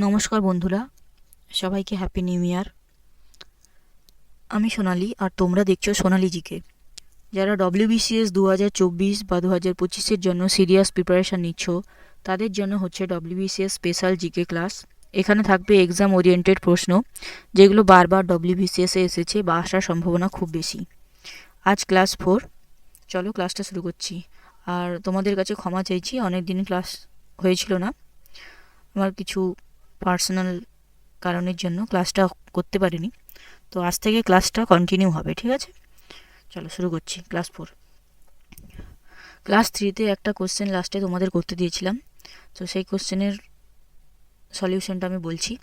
নমস্কার বন্ধুরা, সবাইকে হ্যাপি নিউ ইয়ার। আমি সোনালি আর তোমরা দেখছো সোনালি জিকে। যারা ডব্লিউবিসিএস 2024 বা 2025-এর জন্য সিরিয়াস প্রিপারেশান নিচ্ছ, তাদের জন্য হচ্ছে ডব্লিউবিসিএস স্পেশাল জিকে ক্লাস। এখানে থাকবে এক্সাম ওরিয়েন্টেড প্রশ্ন, যেগুলো বারবার ডব্লিউবিসিএসে এসেছে বা আসার সম্ভাবনা খুব বেশি। আজ ক্লাস 4। চলো ক্লাসটা শুরু করছি। আর তোমাদের কাছে ক্ষমা চাইছি, অনেক দিন ক্লাস হয়েছিল না। আমার কিছু পার্সোনাল কারণের জন্য ক্লাসটা করতে পারিনি। তো আজ থেকে ক্লাসটা কন্টিনিউ হবে, ঠিক আছে? চলো শুরু করছি। ক্লাস 4, ক্লাস 3-তে একটা কোশ্চেন লাস্টে তোমাদের করতে দিয়েছিলাম, তো সেই কোশ্চেনের সলিউশনটা আমি বলছি।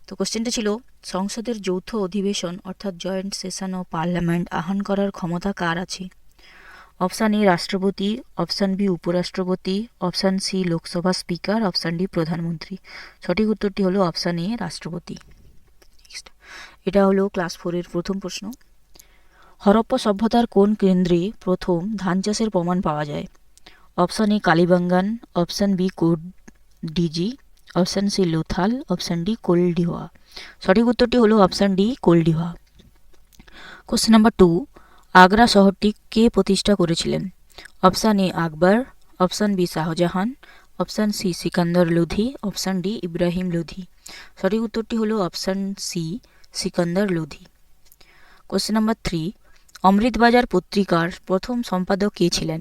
তো কোশ্চেনটা ছিল, সংসদের যৌথ অধিবেশন অর্থাৎ জয়েন্ট সেশন অফ পার্লামেন্ট আহ্বান করার ক্ষমতা কার আছে? অপশান এ রাষ্ট্রপতি, অপশান বি উপরাষ্ট্রপতি, option C Lok Sabha speaker, option D প্রধানমন্ত্রী। সঠিক উত্তরটি হলো অপশান এ রাষ্ট্রপতি। এটা হলো ক্লাস 4-এর প্রথম প্রশ্ন। হরপ্পা সভ্যতার কোন কেন্দ্রে প্রথম ধান চাষের প্রমাণ পাওয়া যায়? Option A Kalibangan, option B Kot Diji, option C Lothal, option D Koldihwa. সঠিক উত্তরটি হলো option D Koldihwa. Question number 2, Agra শহরটি কে প্রতিষ্ঠা করেছিলেন? Option A Akbar, option B Shah Jahan, option C Sikandar Lodi, option D Ibrahim Lodi. সঠিক উত্তরটি হলো option C Sikandar Lodi. Question number 3, Amrita Bazar পত্রিকার প্রথম সম্পাদক কে ছিলেন?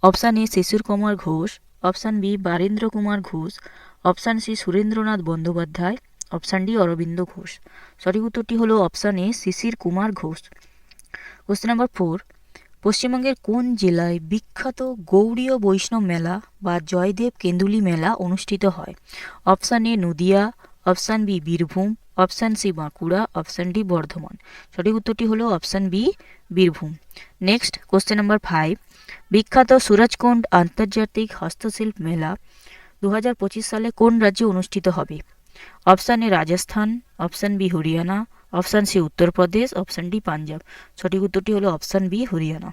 Option A Sisir Kumar Ghosh, option B Barindra Kumar Ghosh, option C Surendranath Bandyopadhyay, option D Aurobindo Ghosh. সঠিক উত্তরটি হলো option A Sisir Kumar Ghosh. Question number 4, পশ্চিমবঙ্গের কোন জেলায় বিখ্যাত গৌড়ীয় বৈষ্ণব মেলা বা জয়দেব কেন্দুলি মেলা অনুষ্ঠিত হয়? Option A Nadia, option B Birbhum, option C Bankura, option D Bardhaman. সঠিক উত্তরটি হলো option B Birbhum. Next question number 5, বিখ্যাত সুরজকুণ্ড আন্তর্জাতিক হস্তশিল্প মেলা 2025 সালে কোন রাজ্যে অনুষ্ঠিত হবে? Option A Rajasthan, option B Haryana, option C Uttar Pradesh, option D Punjab. সঠিক উত্তরটি হলো option B Haryana.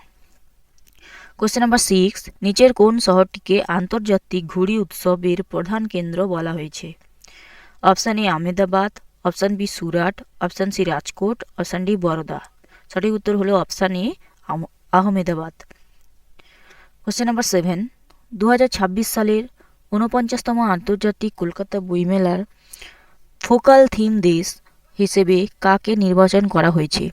Question number 6, নিচের কোন শহরটিকে আন্তর্জাতিক ঘুড়ি উৎসবের প্রধান কেন্দ্র বলা হয়েছে? Option A Ahmedabad, option B Surat, option C Rajkot, option D Baroda. সঠিক উত্তর হলো option A Ahmedabad. Question number 7, 2026 সালের 49তম আন্তর্জাতিক কলকাতা বইমেলার ফোকাল থিম দেশ হিসেবে কাকে নির্বাচন করা হয়েছে?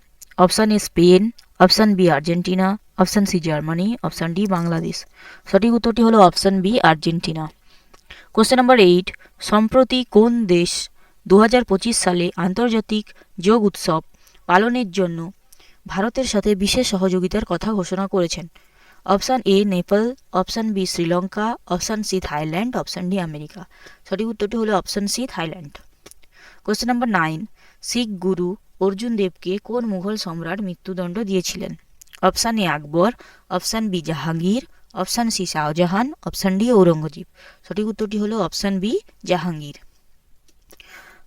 Option A Spain, option B Argentina, option C Germany, option D Bangladesh. সঠিক উত্তরটি হলো option B Argentina. Question number 8, সম্প্রতি কোন দেশ 2025 সালে আন্তর্জাতিক যোগ উৎসব পালনের জন্য ভারতের সাথে বিশেষ সহযোগিতার কথা ঘোষণা করেছেন? Option A Nepal, option B Sri Lanka, option C Thailand, option D America. সঠিক উত্তরটি হলো option C Thailand. Question number 9, Sikh Guru Arjun দেবকে কোন মুঘল সম্রাট মৃত্যুদণ্ড দিয়েছিলেন? Option A Akbar, option B Jahangir, option C Shah Jahan, option D Aurangzeb. সঠিক উত্তরটি হলো option B Jahangir.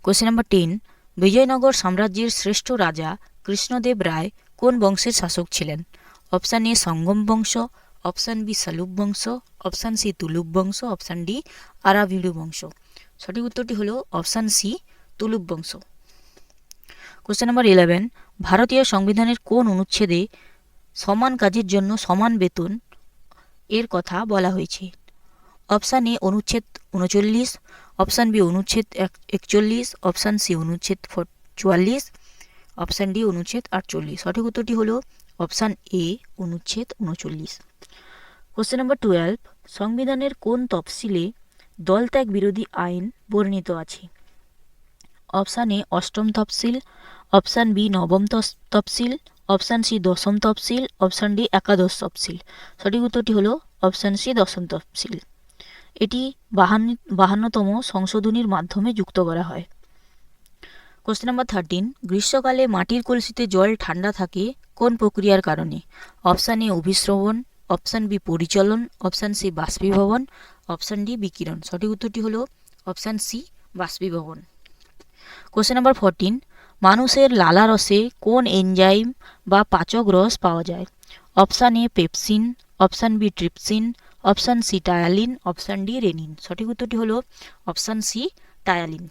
Question number 10, Vijayanagara সাম্রাজ্যের শ্রেষ্ঠ রাজা কৃষ্ণদেব রায় কোন বংশের শাসক ছিলেন? অপশান এ সঙ্গম বংশ, অপশান বি সালুব বংশ, অপশান সি তুলুব বংশ, অপশান ডি আরাভিডু বংশ। সঠিক উত্তরটি হলো অপশান সি তুলুব বংশ। কোশ্চেন নাম্বার 11, ভারতীয় সংবিধানের কোন অনুচ্ছেদে সমান কাজের জন্য সমান বেতন এর কথা বলা হয়েছে? অপশান এ অনুচ্ছেদ 39, অপশান বি অনুচ্ছেদ 41, অপশান সি অনুচ্ছেদ 44, অপশান ডি অনুচ্ছেদ 48। সঠিক উত্তরটি হলো অপশান এ অনুচ্ছেদ 39। কোশ্চেন নাম্বার 12, সংবিধানের কোন তফসিলে দলত্যাগ বিরোধী আইন বর্ণিত আছে? অপশান এ অষ্টম তফসিল, অপশান বি নবম তফসিল, অপশান সি দশম তফসিল, অপশান ডি একাদশ তফসিল। সঠিক উত্তরটি হলো অপশান সি দশম তফসিল। এটি 52তম সংশোধনীর মাধ্যমে যুক্ত করা হয়। কোশ্চেন নাম্বার 13, গ্রীষ্মকালে মাটির কলসিতে জল ঠান্ডা থাকে কোন প্রক্রিয়ার কারণে? অপশান এ অভিস্রবণ, অপশান বি পরিচলন, অপশান সি বাষ্পীভবন, অপশান ডি বিকিরণ। সঠিক উত্তরটি হলো অপশান সি বাষ্পীভবন। কোশ্চেন নাম্বার 14, মানুষের লালারসে কোন এনজাইম বা পাচক রস পাওয়া যায়? Option A pepsin, option B trypsin, option C ptyalin, option D rennin. সঠিক উত্তরটি হলো option C ptyalin.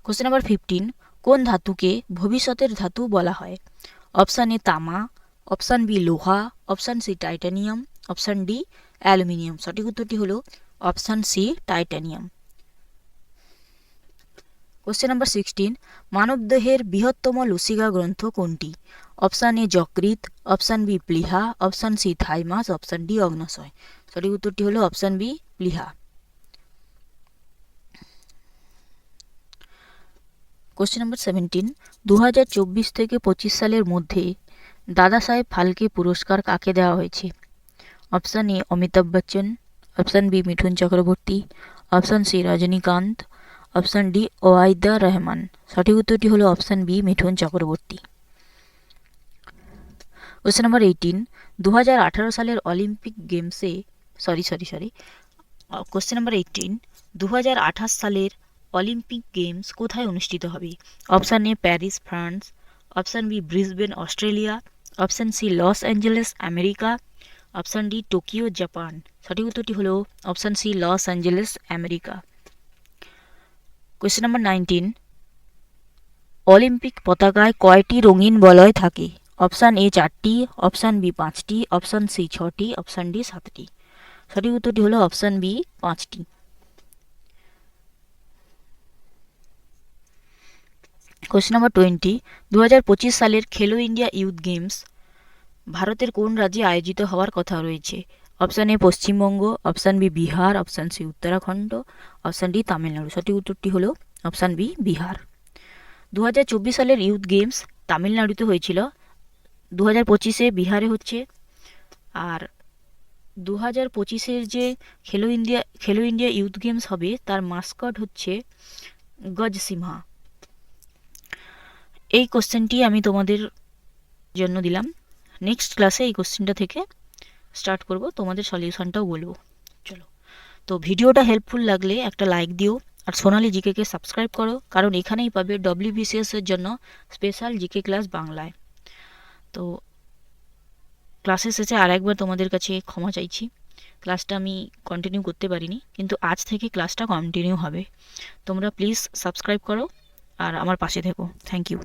Question number 15, কোন ধাতুকে ভবিষ্যতের ধাতু বলা হয়? অপশান এ তামা, অপশান বি লোহা, option C titanium, option D aluminium. সঠিক উত্তরটি হলো option C titanium. Question number 16, মানবদেহের বৃহত্তম লসিকা গ্রন্থ কোনটি? অপশান এ যকৃৎ, অপশান বি প্লীহা, option C thymus, option D অগ্নাশয়। সঠিক উত্তরটি হলো অপশান বি প্লীহা। কোশ্চেন নাম্বার 17, 2024 থেকে 25 সালের মধ্যে দাদা সাহেব ফালকে পুরস্কার কাকে দেওয়া হয়েছে? Option A Amitabh Bachchan, option B Mithun Chakraborty, option C Rajinikanth, option D Waheeda Rehman. সঠিক উত্তরটি হলো option B Mithun Chakraborty. Question number 18, 2018 সালের অলিম্পিক গেমসে কোশ্চেন নাম্বার 18, 2028 সালের অলিম্পিক গেমস কোথায় অনুষ্ঠিত হবে? Option A Paris France, option B Brisbane Australia, option C Los Angeles America, option D Tokyo Japan. সঠিক উত্তরটি হলো option C Los Angeles America. Question number 19, Olympic পতাকায় কয়টি রঙিন বলয় থাকে? অপশান এ 4টি, অপশান বি 5টি, অপশান সি 6টি, অপশান ডি 7টি। সঠিক উত্তরটি হলো অপশান বি 5টি। কোয়েশ্চেন নাম্বার 20, 2025 সালের খেলো ইন্ডিয়া ইউথ গেমস ভারতের কোন রাজ্যে আয়োজিত হওয়ার কথা রয়েছে? Option A Paschimbanga, option B Bihar, option C Uttarakhand, option D Tamil Nadu. সঠিক উত্তরটি হলো অপশান বি বিহার। 2024 সালের ইউথ গেমস তামিলনাড়ুতে হয়েছিল, 2025-এ বিহারে হচ্ছে। আর 2025-এর যে খেলো ইন্ডিয়া ইউথ গেমস হবে তার মাস্কট হচ্ছে গজ সিমহা। এই কোশ্চেনটি আমি তোমাদের জন্য দিলাম। নেক্সট ক্লাসে এই কোশ্চেনটা থেকে স্টার্ট করব, তোমাদের সলিউশনটাও বলবো। চলো, তো ভিডিওটা হেল্পফুল লাগলে একটা লাইক দিও, আর সোনালি জিকেকে সাবস্ক্রাইব করো, কারণ এখানেই পাবে WBCS এর জন্য স্পেশাল জিকে ক্লাস বাংলায়। তো ক্লাসের শেষে আর একবার তোমাদের কাছে ক্ষমা চাইছি, ক্লাসটা আমি কন্টিনিউ করতে পারিনি, কিন্তু আজ থেকে ক্লাসটা কন্টিনিউ হবে। তোমরা প্লিজ সাবস্ক্রাইব করো আর আমার পাশে থেকো। Thank you.